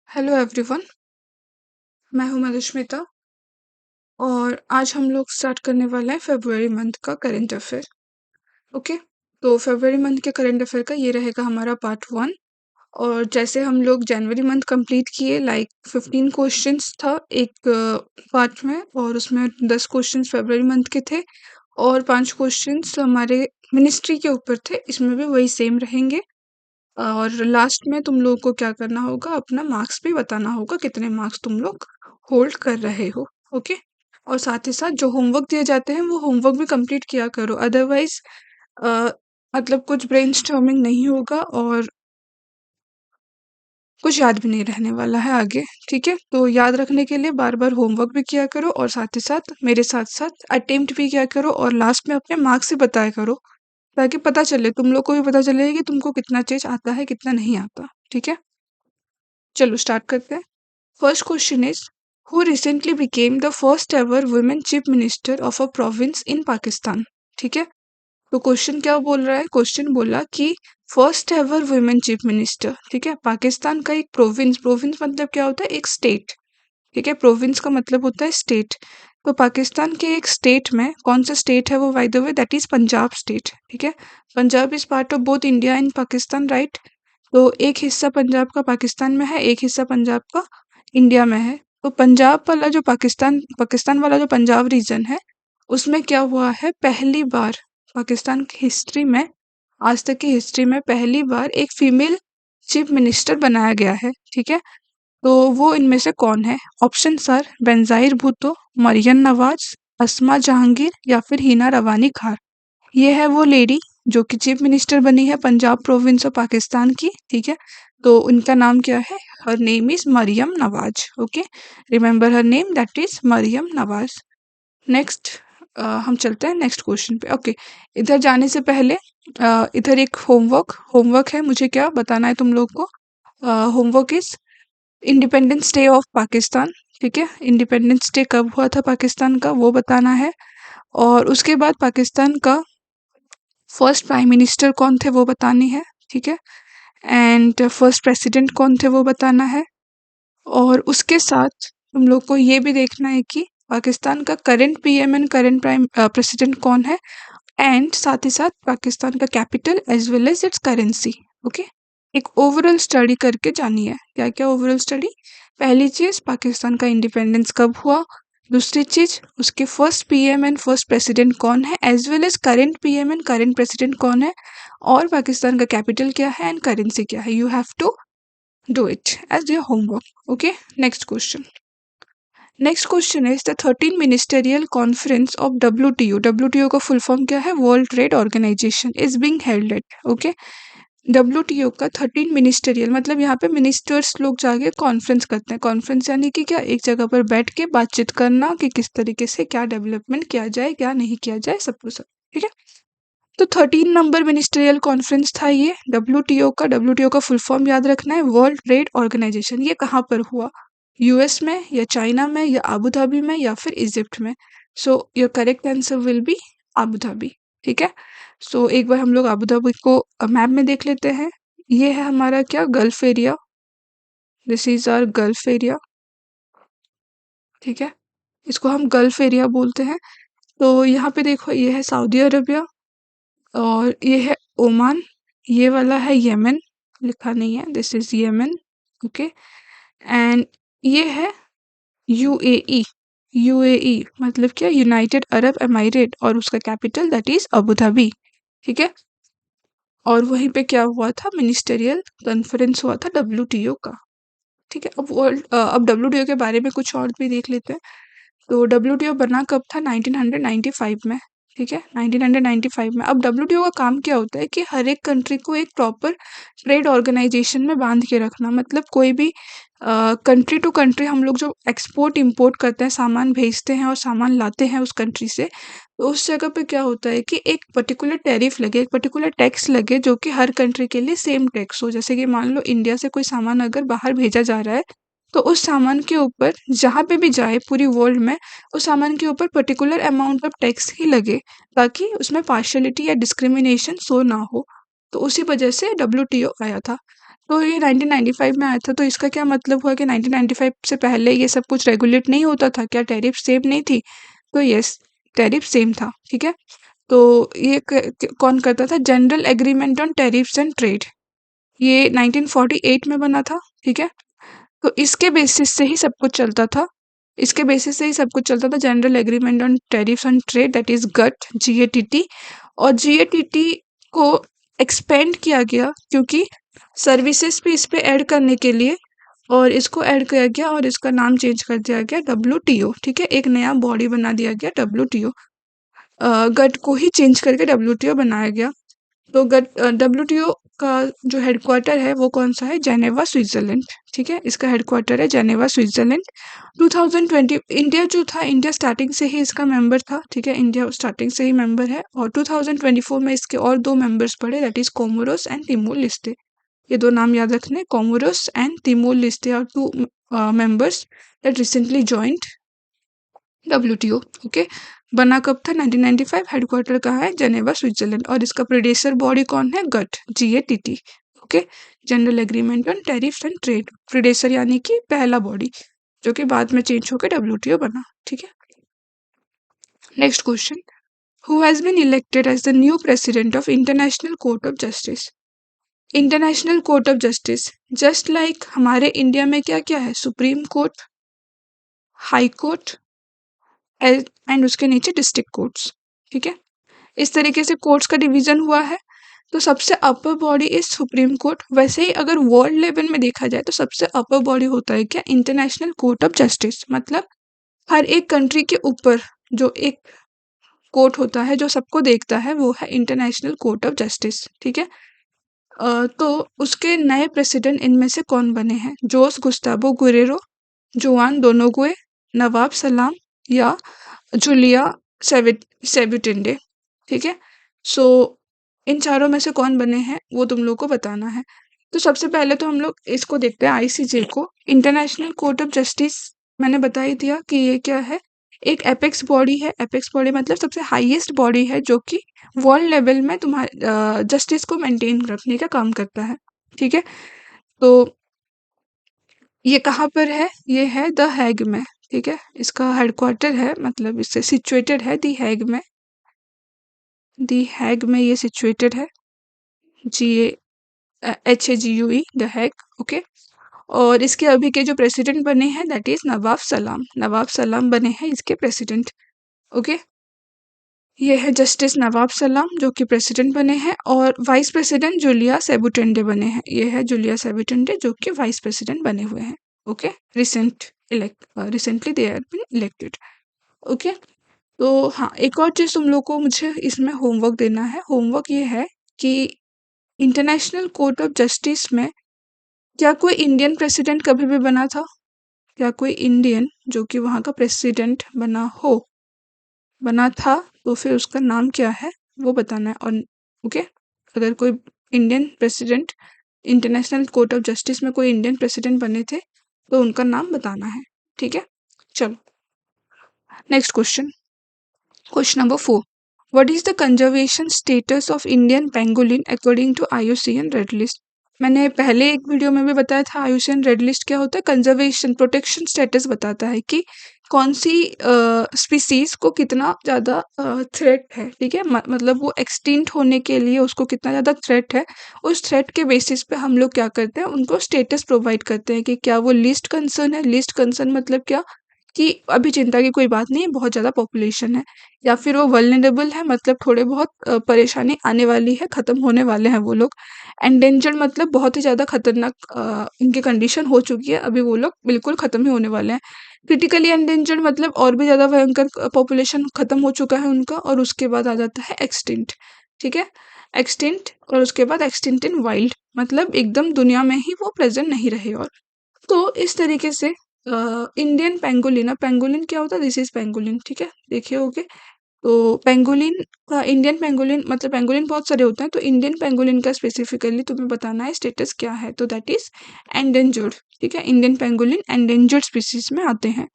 Hello everyone. मैं हूं मधुष्मिता और आज हम लोग स्टार्ट करने वाले हैं फरवरी मंथ का करंट अफेयर। ओके, तो फरवरी मंथ के करंट अफेयर का ये रहेगा हमारा पार्ट 1। और जैसे हम लोग जनवरी मंथ कंप्लीट किए, लाइक 15 क्वेश्चंस था एक पार्ट में, और उसमें 10 क्वेश्चंस फरवरी मंथ के थे और 5 क्वेश्चंस हमारे मिनिस्ट्री के ऊपर थे। इसमें भी वही सेम रहेंगे। और लास्ट में तुम लोगों को क्या करना होगा, अपना मार्क्स भी बताना होगा, कितने मार्क्स तुम लोग होल्ड कर रहे हो। ओके, और साथ ही साथ जो होमवर्क दिए जाते हैं वो होमवर्क भी कंप्लीट किया करो, अदरवाइज मतलब कुछ ब्रेनस्टॉर्मिंग नहीं होगा और कुछ याद भी नहीं रहने वाला है आगे। ठीक है, तो याद रखने के लिए बार बार होमवर्क भी किया करो और साथ ही साथ मेरे साथ साथ अटेम्प्ट भी किया करो और लास्ट में अपने मार्क्स ही बताया करो, ताकि पता चले, तुम लोग को भी पता चले कि तुमको कितना चीज आता है कितना नहीं आता। ठीक है, चलो स्टार्ट करते हैं। First question is, who recently became the first ever women chief minister of a province इन पाकिस्तान। ठीक है, तो क्वेश्चन क्या बोल रहा है, क्वेश्चन बोला कि first ever women chief minister. ठीक है, पाकिस्तान का एक प्रोविंस, प्रोविंस मतलब क्या होता है, एक स्टेट। ठीक है, प्रोविंस का मतलब होता है स्टेट। तो पाकिस्तान के एक स्टेट में, कौन सा स्टेट है वो, by the way that is Punjab state. ठीक है, Punjab is part of both India and Pakistan, right. तो एक हिस्सा पंजाब का पाकिस्तान में है, एक हिस्सा पंजाब का इंडिया में है। तो पंजाब वाला जो पाकिस्तान पाकिस्तान वाला जो पंजाब रीजन है, उसमें क्या हुआ है, पहली बार पाकिस्तान की हिस्ट्री में, आज तक की हिस्ट्री में पहली बार एक फीमेल चीफ मिनिस्टर बनाया गया है। ठीक है, तो वो इनमें से कौन है? ऑप्शन सर, बेनज़ीर भुट्टो, मरियम नवाज, अस्मा जहांगीर या फिर हिना रवानी खान। ये है वो लेडी जो कि चीफ मिनिस्टर बनी है पंजाब प्रोविंस ऑफ पाकिस्तान की। ठीक है, तो उनका नाम क्या है? Her name is Maryam Nawaz. Okay, remember her name, that is Maryam Nawaz. Next, हम चलते हैं नेक्स्ट क्वेश्चन पे। ओके, इधर जाने से पहले इधर एक होमवर्क होमवर्क है, मुझे क्या बताना है तुम लोग को। Homework is independence day of Pakistan. ठीक है, इंडिपेंडेंस डे कब हुआ था पाकिस्तान का, वो बताना है। और उसके बाद पाकिस्तान का फर्स्ट प्राइम मिनिस्टर कौन थे वो बतानी है। ठीक है, एंड फर्स्ट प्रेसिडेंट कौन थे वो बताना है। और उसके साथ तुम लोग को ये भी देखना है कि पाकिस्तान का current PM and current prime president कौन है, एंड साथ ही साथ पाकिस्तान का capital as well as its currency. Okay, एक ओवरऑल स्टडी करके जानी है। क्या क्या ओवरऑल स्टडी? पहली चीज, पाकिस्तान का इंडिपेंडेंस कब हुआ। दूसरी चीज, उसके first PM and first president कौन है, as well as current PM and current president कौन है, और पाकिस्तान का कैपिटल क्या है एंड करेंसी क्या है। You have to do it as your homework. Okay, next question. Next question is the 13 ministerial conference of WTO। WTO का full form क्या है? World trade organization is being held at. Okay, WTO का 13 ministerial मतलब यहाँ पे ministers लोग जाके conference करते हैं। कॉन्फ्रेंस यानी कि क्या, एक जगह पर बैठ के बातचीत करना कि किस तरीके से क्या डेवलपमेंट किया जाए, क्या नहीं किया जाए, सब कुछ सब। ठीक है, तो 13 नंबर मिनिस्टेरियल कॉन्फ्रेंस था ये WTO का। WTO का फुल फॉर्म याद रखना है, वर्ल्ड ट्रेड ऑर्गेनाइजेशन। ये कहाँ पर हुआ? यूएस में या चाइना में या आबू धाबी में या फिर इजिप्ट में? So your correct answer will B Abu Dhabi. ठीक है, सो एक बार हम लोग आबू धाबी को मैप में देख लेते हैं। ये है हमारा क्या, gulf area. This is our gulf area. ठीक है, इसको हम गल्फ एरिया बोलते हैं। तो यहाँ पे देखो, ये है सऊदी अरबिया और ये है ओमान, ये वाला है येमेन, लिखा नहीं है, this is Yemen. Okay, and ये है यूएई। यूएई मतलब क्या, यूनाइटेड अरब एमाइरेट, और उसका capital that is Abu Dhabi. ठीक है, और वहीं पे क्या हुआ था, मिनिस्टेरियल कॉन्फ्रेंस हुआ था WTO का। ठीक है, अब WTO के बारे में कुछ और भी देख लेते हैं। तो WTO बना कब था? 1995 में। ठीक है, 1995 में। अब WTO का काम क्या होता है कि हर एक कंट्री को एक प्रॉपर ट्रेड ऑर्गेनाइजेशन में बांध के रखना। मतलब कोई भी कंट्री टू कंट्री हम लोग जो एक्सपोर्ट इंपोर्ट करते हैं, सामान भेजते हैं और सामान लाते हैं उस कंट्री से, तो उस जगह पे क्या होता है कि एक पर्टिकुलर टैरिफ लगे, एक पर्टिकुलर टैक्स लगे, जो कि हर कंट्री के लिए सेम टैक्स हो। जैसे कि मान लो इंडिया से कोई सामान अगर बाहर भेजा जा रहा है, तो उस सामान के ऊपर जहाँ पे भी जाए पूरी वर्ल्ड में, उस सामान के ऊपर पर्टिकुलर अमाउंट ऑफ टैक्स ही लगे, ताकि उसमें पार्शियलिटी या डिस्क्रिमिनेशन शो ना हो। तो उसी वजह से WTO आया था। तो ये 1995 में आया था, तो इसका क्या मतलब हुआ कि 1995 से पहले ये सब कुछ रेगुलेट नहीं होता था क्या? टैरिफ सेम नहीं थी? तो यस, टैरिफ सेम था, ठीक है? तो ये कौन करता था? General agreement on tariffs and trade, ये 1948 में बना था, ठीक है? तो इसके बेसिस से ही सब कुछ चलता था, इसके बेसिस से ही सब कुछ चलता था, general agreement on tariffs on trade, that is gut, GATT। और GATT को एक्सपेंड किया गया क्योंकि सर्विसेज पे इस पे ऐड करने के लिए, और इसको ऐड किया गया और इसका नाम चेंज कर दिया गया WTO, ठीक है? एक नया बॉडी बना दिया गया WTO, गट को ही चेंज करके WTO बनाया गया। तो WTO का जो हेडक्वार्टर है वो कौन सा है? जेनेवा, स्विट्जरलैंड, ठीक है? इसका हेडक्वार्टर है जेनेवा, स्विट्जरलैंड। 2020 इंडिया जो था, इंडिया स्टार्टिंग से ही इसका मेंबर था, ठीक है? इंडिया स्टार्टिंग से ही मेंबर है, और 2024 में इसके और 2 मेंबर्स पड़े, that is Comoros and Timor Leste. ये 2 नाम याद रखने, Comoros and Timor Leste are 2 members that recently joined WTO, okay? बना कब था? 1995। हेडक्वार्टर कहाँ है? Geneva, Switzerland. और इसका प्रेडेसर बॉडी कौन है? GATT, GATT, okay? General agreement on tariff and trade, predecessor यानी कि पहला बॉडी, जो कि बाद में चेंज होकर WTO बना, ठीक है? Next question, who has been elected as the new president of international court of justice? International court of justice, just like हमारे इंडिया में क्या क्या है? Supreme court, high court and उसके नीचे डिस्ट्रिक्ट कोर्ट्स, ठीक है? इस तरीके से कोर्ट्स का डिवीजन हुआ है। तो सबसे upper body is supreme court. वैसे ही अगर वर्ल्ड लेवल में देखा जाए तो सबसे अपर बॉडी होता है क्या? International court of justice. मतलब हर एक कंट्री के ऊपर जो एक कोर्ट होता है जो सबको देखता है, वो है इंटरनेशनल कोर्ट ऑफ जस्टिस, ठीक है? तो उसके नए प्रेसिडेंट इनमें से कौन बने हैं? जोस गुस्ताबो गुरेरो, जुआन दोनोगुए, नवाब सलाम, या जूलिया सेबुटेंडे, ठीक है? सो इन चारों में से कौन बने हैं वो तुम लोग को बताना है। तो सबसे पहले तो हम लोग इसको देखते हैं, ICJ को। इंटरनेशनल कोर्ट ऑफ जस्टिस मैंने बता ही दिया कि ये क्या है, एक एपेक्स बॉडी है। एपेक्स बॉडी मतलब सबसे हाईएस्ट बॉडी है जो कि वर्ल्ड लेवल में तुम्हारे जस्टिस को मेंटेन रखने का काम करता है, ठीक है? तो ये कहाँ पर है? ये है द हैग में, ठीक है? इसका हेडक्वार्टर है, मतलब इससे सिचुएटेड है दी हैग में। दी हैग में ये सिचुएटेड है, HAGUE, द हैग, ओके? और इसके अभी के जो प्रेसिडेंट बने हैं दैट इज नवाब सलाम। नवाब सलाम बने हैं इसके प्रेसिडेंट, ओके? ये है जस्टिस नवाब सलाम जो कि प्रेसिडेंट बने हैं, और वाइस प्रेसिडेंट जूलिया सेबुटेंडे बने हैं। ये है जूलिया सेबुटेंडे जो कि वाइस प्रेसिडेंट बने हुए हैं, okay? Recently they have been elected, okay? तो हाँ, एक और चीज़ तुम लोग को मुझे इसमें होमवर्क देना है। होमवर्क ये है कि इंटरनेशनल कोर्ट ऑफ जस्टिस में क्या कोई इंडियन प्रेसिडेंट कभी भी बना था? क्या कोई इंडियन जो कि वहाँ का प्रेसिडेंट बना था, तो फिर उसका नाम क्या है वो बताना है। और ओके, अगर कोई Indian president, international court of justice में कोई इंडियन प्रेसिडेंट बने थे तो उनका नाम बताना है, ठीक है? चलो next question, question number 4, what is the conservation status of Indian pangolin according to IUCN red list? मैंने पहले एक वीडियो में भी बताया था IUCN रेड लिस्ट क्या होता है। कंजर्वेशन, प्रोटेक्शन स्टेटस बताता है कि कौन सी स्पीसीज को कितना ज़्यादा थ्रेट है, ठीक है? मतलब वो एक्सटिंक्ट होने के लिए उसको कितना ज़्यादा थ्रेट है। उस थ्रेट के बेसिस पे हम लोग क्या करते हैं, उनको स्टेटस प्रोवाइड करते हैं कि क्या वो लिस्ट कंसर्न है। लिस्ट कंसर्न मतलब क्या कि अभी चिंता की कोई बात नहीं है, बहुत ज़्यादा पॉपुलेशन है, या फिर वो वल्नरेबल है, मतलब थोड़े बहुत परेशानी आने वाली है, ख़त्म होने वाले हैं वो लोग। एंडेंजर्ड मतलब बहुत ही ज़्यादा खतरनाक उनकी कंडीशन हो चुकी है, अभी वो लोग बिल्कुल ख़त्म ही होने वाले हैं। क्रिटिकली एंडेंजर्ड मतलब और भी ज़्यादा भयंकर, पॉपुलेशन ख़त्म हो चुका है उनका, और उसके बाद आ जाता है एक्सटिंक्ट, ठीक है? एक्सटिंक्ट, और उसके बाद एक्सटिंक्ट इन वाइल्ड, मतलब एकदम दुनिया में ही वो प्रेजेंट नहीं रहे। और तो इस तरीके से इंडियन पेंगोलिन, अब पेंगोलिन क्या होता है? दिस इज पेंगोलिन, ठीक है? देखे होगे। तो पेंगोलिन का, इंडियन पेंगोलिन मतलब पेंगोलिन बहुत सारे होते हैं, तो इंडियन पेंगोलिन का स्पेसिफिकली तुम्हें बताना है स्टेटस क्या है, तो दैट इज एंडेंजर्ड, ठीक है? इंडियन पेंगोलिन एंडेंजर्ड स्पीसीज में आते हैं।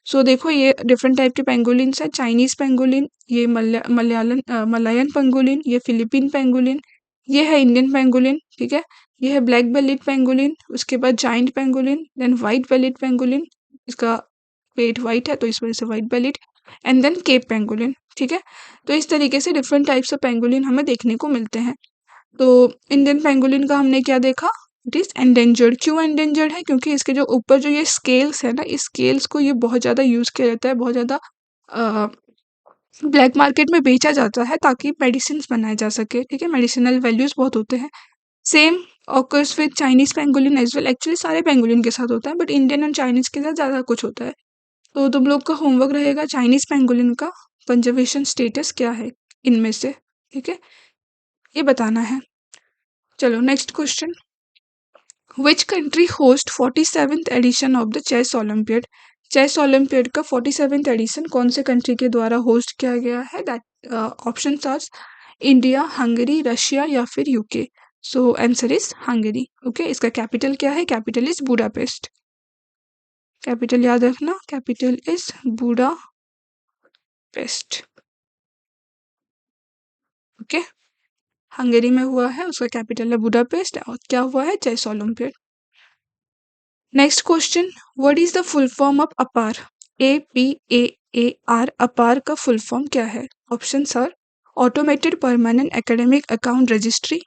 सो देखो ये डिफरेंट टाइप के पेंगोलिन्स है। चाइनीज पेंगोलिन, ये मलयालन पेंगोलिन, ये फिलीपीन पेंगोलिन, ये है इंडियन पेंगोलिन, ठीक है। ये है ब्लैक बेलिड पेंगोलिन, उसके बाद giant pangolin, then white bellied pangolin, इसका पेट व्हाइट है तो इस वजह से white bellied, and then cape pangolin, ठीक है। तो इस तरीके से डिफरेंट टाइप्स ऑफ पेंगोलिन हमें देखने को मिलते हैं। तो इंडियन पेंगोलिन का हमने क्या देखा, इट इज एंडेंजर्ड। क्यों एंडेंजर्ड है, क्योंकि इसके जो ऊपर जो ये स्केल्स है ना, इस स्केल्स को ये बहुत ज़्यादा यूज़ किया जाता है, बहुत ज़्यादा ब्लैक मार्केट में बेचा जाता है ताकि मेडिसिन बनाए जा सके, ठीक है। मेडिसिनल वैल्यूज बहुत होते हैं। Same occurs with Chinese pangolin as well, actually सारे पेंगोलिन के साथ होता है बट इंडियन एंड चाइनीज के साथ ज़्यादा कुछ होता है। तो तुम लोग का होमवर्क रहेगा चाइनीज पेंगोलिन का कंजर्वेशन स्टेटस क्या है इनमें से, ठीक है, ये बताना है। चलो next question, which country host 47th edition of the chess olympiad. Chess olympiad का 47th एडिशन कौन से कंट्री के द्वारा होस्ट किया गया है, that option R India, Hungary, Russia या फिर UK. So answer is Hungary, okay. इसका कैपिटल क्या है, कैपिटल इज बुडापेस्ट, कैपिटल याद रखना, capital is Budapest, okay. Hungary में हुआ है, उसका कैपिटल है बुडापेस्ट, और क्या हुआ है, chess olympiad. Next question, what is the full form of APAAR. APAAR, APAAR का फुल फॉर्म क्या है। Option are automated permanent academic account registry,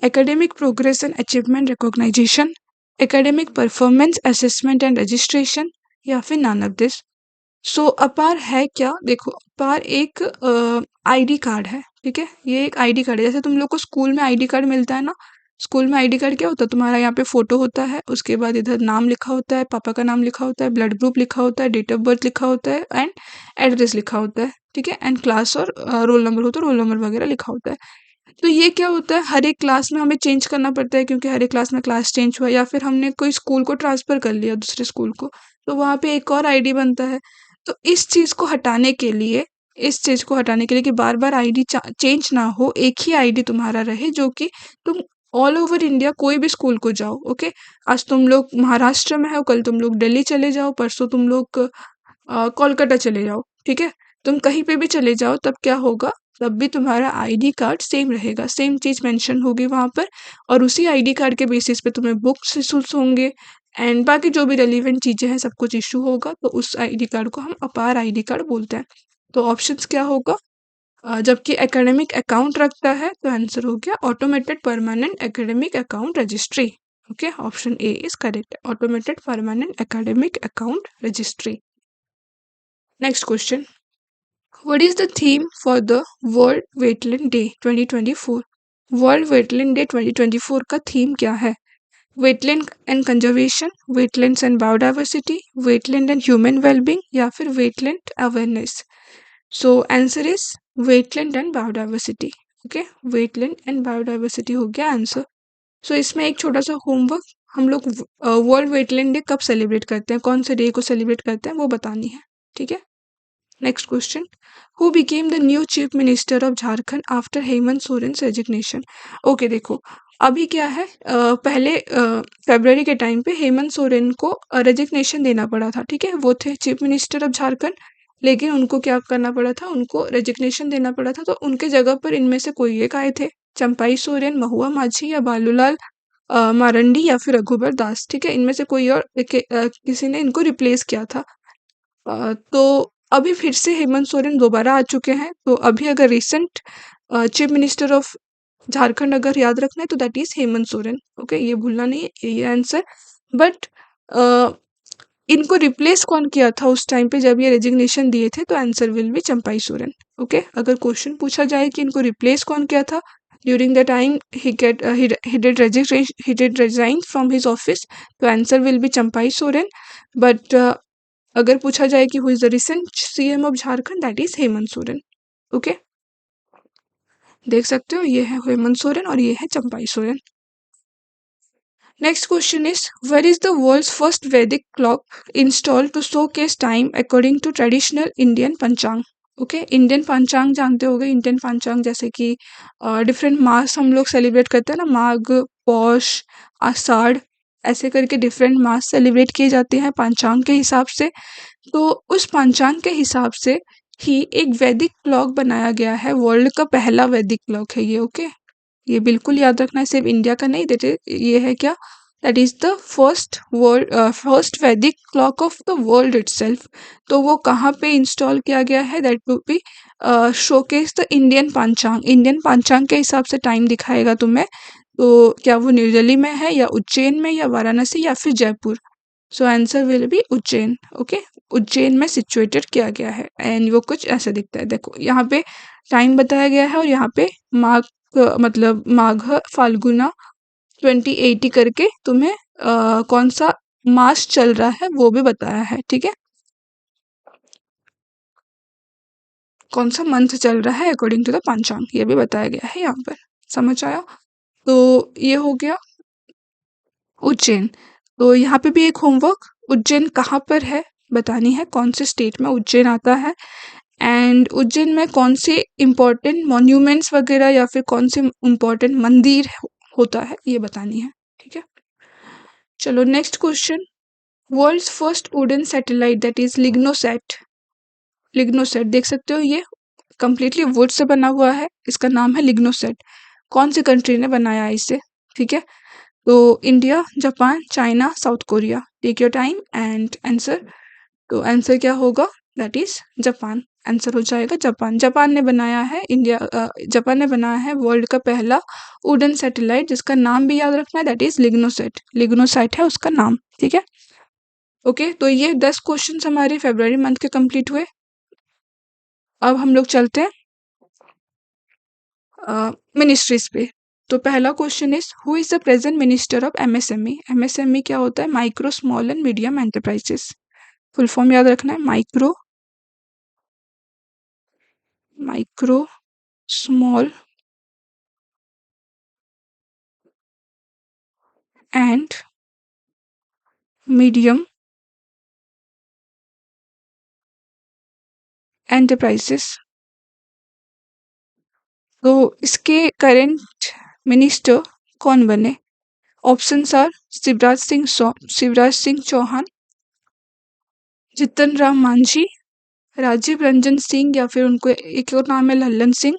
academic progress and achievement recognization, academic performance assessment and registration, या फिर none of this. सो अपार है क्या, देखो अपार एक आईडी कार्ड है, ठीक है। ये एक आईडी कार्ड है, जैसे तुम लोग को स्कूल में आईडी कार्ड मिलता है ना, स्कूल में आईडी कार्ड क्या होता है, तुम्हारा यहाँ पे फोटो होता है, उसके बाद इधर नाम लिखा होता है, पापा का नाम लिखा होता है, ब्लड ग्रुप लिखा होता है, डेट ऑफ बर्थ लिखा होता है, एंड एड्रेस लिखा होता है, ठीक है, एंड क्लास और रोल नंबर होता है, रोल नंबर वगैरह लिखा होता है। तो ये क्या होता है, हर एक क्लास में हमें चेंज करना पड़ता है, क्योंकि हर एक क्लास में क्लास चेंज हुआ या फिर हमने कोई स्कूल को ट्रांसफर कर लिया दूसरे स्कूल को, तो वहाँ पे एक और आईडी बनता है। तो इस चीज़ को हटाने के लिए, इस चीज़ को हटाने के लिए कि बार बार आईडी चेंज ना हो, एक ही आईडी तुम्हारा रहे जो कि तुम ऑल ओवर इंडिया कोई भी स्कूल को जाओ, ओके। आज तुम लोग महाराष्ट्र में हो, कल तुम लोग दिल्ली चले जाओ, परसों तुम लोग कोलकाता चले जाओ, ठीक है। तुम कहीं पे भी चले जाओ तब क्या होगा, तब भी तुम्हारा आईडी कार्ड सेम रहेगा, सेम चीज़ मेंशन होगी वहाँ पर, और उसी आईडी कार्ड के बेसिस पे तुम्हें बुक्स इशूज होंगे एंड बाकी जो भी रेलिवेंट चीज़ें हैं सब कुछ इशू होगा, तो उस आईडी कार्ड को हम अपार आईडी कार्ड बोलते हैं। तो ऑप्शंस क्या होगा, जबकि एकेडमिक अकाउंट रखता है तो आंसर हो गया automated permanent academic account registry, okay. Option A is correct, automated permanent academic account registry. Next question, what is the theme for the world wetland day 2024। World wetland day 2024 का theme क्या है, wetland and conservation, wetlands and biodiversity, wetland and human wellbeing, या फिर wetland awareness. So answer is wetland and biodiversity, okay. Wetland and biodiversity हो गया answer. सो इसमें एक छोटा सा होमवर्क, हम लोग वर्ल्ड वेटलैंड डे कब सेलिब्रेट करते हैं, कौन से डे को सेलिब्रेट करते हैं वो बतानी है, ठीक है। Next question, who became the new chief minister of Jharkhand after Hemant Soren resignation. Okay देखो, अभी क्या है, पहले फरवरी के टाइम पे हेमंत सोरेन को रेजिग्नेशन देना पड़ा था, ठीक है। वो थे चीफ मिनिस्टर ऑफ झारखंड, लेकिन उनको क्या करना पड़ा था, उनको रेजिग्नेशन देना पड़ा था, तो उनके जगह पर इनमें से कोई एक आए थे, चंपाई सोरेन, महुआ माझी, या बालूलाल मारंडी, या फिर रघुबर दास, ठीक है। इनमें से कोई और किसी ने इनको रिप्लेस किया था। तो अभी फिर से हेमंत सोरेन दोबारा आ चुके हैं, तो अभी अगर recent chief minister of Jharkhand अगर याद रखना है तो that is Hemant Soren, okay. ये भूलना नहीं है, ये आंसर। बट इनको रिप्लेस कौन किया था उस टाइम पे जब ये रेजिग्नेशन दिए थे, तो answer will B Champai Soren, okay. अगर क्वेश्चन पूछा जाए कि इनको रिप्लेस कौन किया था during the time he did resign from his office, तो answer will B Champai Soren. But अगर पूछा जाए कि who is the recent CM of Jharkhand, that is Hemant Soren, okay. देख सकते हो ये है हेमंत सोरेन और ये है Champai Soren. Next question is, where is the world's first Vedic clock install to showcase time according to traditional Indian panchang, okay. Indian panchang जानते होगे, इंडियन पंचांग जैसे कि डिफरेंट मास हम लोग सेलिब्रेट करते हैं ना, माघ, पौष, आषाढ़, ऐसे करके डिफरेंट मास सेलिब्रेट किए जाते हैं पंचांग के हिसाब से। तो उस पंचांग के हिसाब से ही एक वैदिक क्लॉक बनाया गया है, वर्ल्ड का पहला वैदिक क्लॉक है ये, ओके। ये बिल्कुल याद रखना है, सिर्फ इंडिया का नहीं, देते ये है क्या, that is the first Vedic clock of the world itself. तो वो कहाँ पे इंस्टॉल किया गया है, that will be showcase the Indian पंचांग के हिसाब से टाइम दिखाएगा तुम्हें। तो क्या वो न्यू दिल्ली में है या उज्जैन में या वाराणसी या फिर जयपुर? सो answer will B Ujjain. Okay, Ujjain में सिचुएटेड किया गया है एंड वो कुछ ऐसा दिखता है। देखो यहाँ पे टाइम बताया गया है और यहाँ पे माघ मतलब माघ फाल्गुना 2080 करके तुम्हें कौन सा मास चल रहा है वो भी बताया है। ठीक है, कौन सा मंथ चल रहा है अकॉर्डिंग टू द पंचांग, ये भी बताया गया है यहाँ पर। समझ आया? तो ये हो गया उज्जैन। तो यहाँ पे भी एक होमवर्क, उज्जैन कहाँ पर है बतानी है, कौन से स्टेट में उज्जैन आता है एंड उज्जैन में कौन से इम्पोर्टेंट मॉन्यूमेंट्स वगैरह या फिर कौन से इम्पोर्टेंट मंदिर होता है ये बतानी है। ठीक है, चलो next question. World's first wooden satellite that is LignoSat. LignoSat देख सकते हो, ये कंप्लीटली वुड से बना हुआ है, इसका नाम है लिग्नोसैट। कौन सी कंट्री ने बनाया है इसे? ठीक है, तो India, Japan, China, South Korea. Take your time and answer. तो आंसर क्या होगा, दैट इज जापान। आंसर हो जाएगा जापान। जापान ने बनाया है जापान ने बनाया है वर्ल्ड का पहला वुडन सैटेलाइट, जिसका नाम भी याद रखना है, दैट इज लिग्नोसैट। लिग्नोसैट है उसका नाम। ठीक है, ओके। तो ये 10 क्वेश्चन हमारे फरवरी मंथ के कंप्लीट हुए। अब हम लोग चलते हैं मिनिस्ट्रीज पे। तो पहला question is who is the present minister of MSME. MSME क्या होता है, micro small and medium enterprises. Full form याद रखना है, micro small and medium enterprises. तो इसके करेंट मिनिस्टर कौन बने? ऑप्शंस आर शिवराज सिंह चौहान, जितन राम मांझी, राजीव रंजन सिंह या फिर उनको एक और नाम है लल्लन सिंह,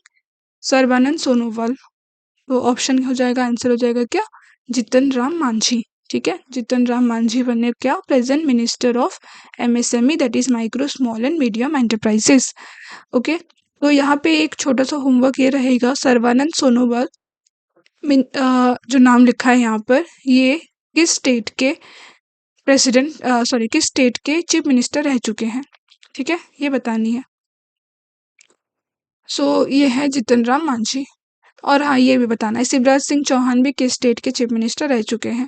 सर्बानंद सोनोवाल। तो ऑप्शन हो जाएगा, आंसर हो जाएगा क्या, जितन राम मांझी। ठीक है, जितन राम मांझी बने क्या, present minister of MSME that is micro small and medium enterprises. Okay, तो यहाँ पे एक छोटा सा होमवर्क ये रहेगा, सर्बानंद सोनोवाल जो नाम लिखा है यहाँ पर, ये किस स्टेट के किस स्टेट के चीफ मिनिस्टर रह चुके हैं? ठीक है, ये बतानी है। सो ये है जितन राम मांझी। और हाँ, ये भी बताना है शिवराज सिंह चौहान भी किस स्टेट के चीफ मिनिस्टर रह चुके हैं।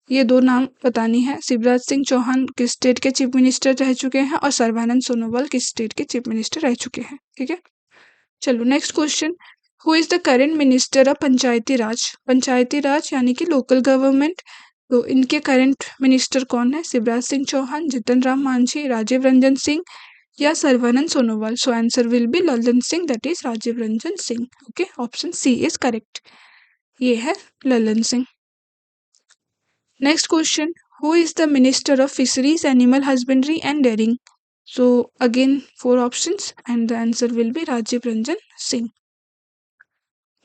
ये दो नाम बतानी है, शिवराज सिंह चौहान किस स्टेट के चीफ मिनिस्टर रह चुके हैं और सर्बानंद सोनोवाल किस स्टेट के चीफ मिनिस्टर रह चुके हैं। ठीक है, चलो next question. Who is the current minister of Panchayati Raj. Panchayati Raj यानी कि लोकल गवर्नमेंट। तो इनके करेंट मिनिस्टर कौन है, शिवराज सिंह चौहान, जितन राम मांझी, राजीव रंजन सिंह या Sarbananda Sonowal. So answer will be Lalan Singh, that is Rajiv Ranjan Singh. Okay, option C is correct, ये है Lalan Singh. Next question, who is the minister of fisheries, animal husbandry and dairying. So again 4 options and the answer will be Rajiv Ranjan Singh.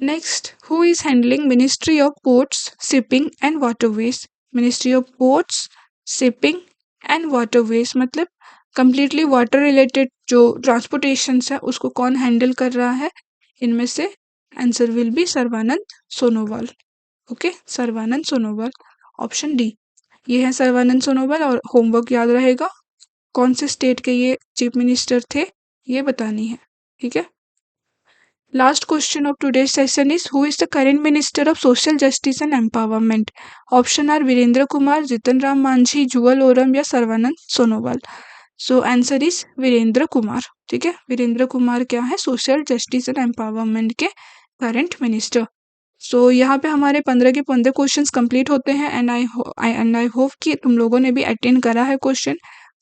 Next, who is handling ministry of ports, shipping and waterways. Ministry of ports, shipping and waterways मतलब completely water related जो transportation है उसको कौन handle कर रहा है इनमें से? Answer will B Sarbananda Sonowal. Okay, Sarbananda Sonowal, option D. ये है सर्बानंद सोनोवाल और होमवर्क याद रहेगा, कौन से स्टेट के ये चीफ मिनिस्टर थे ये बतानी है। ठीक है, last question of today session is who is the current minister of social justice and empowerment. Option are Virendra Kumar, Jitan Ram Manjhi, Jual Oram या Sarbananda Sonowal. So answer is Virendra Kumar. ठीक है, वीरेंद्र कुमार क्या है, सोशल जस्टिस एंड एम्पावरमेंट के करंट मिनिस्टर। सो यहाँ पे हमारे 15 के 15 क्वेश्चंस कंप्लीट होते हैं एंड आई होप कि तुम लोगों ने भी अटेंड करा है क्वेश्चन,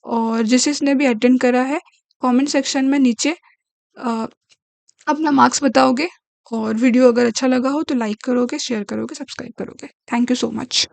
और जिसने भी अटेंड करा है कमेंट सेक्शन में नीचे अपना मार्क्स बताओगे, और वीडियो अगर अच्छा लगा हो तो लाइक करोगे, शेयर करोगे, सब्सक्राइब करोगे। Thank you so much.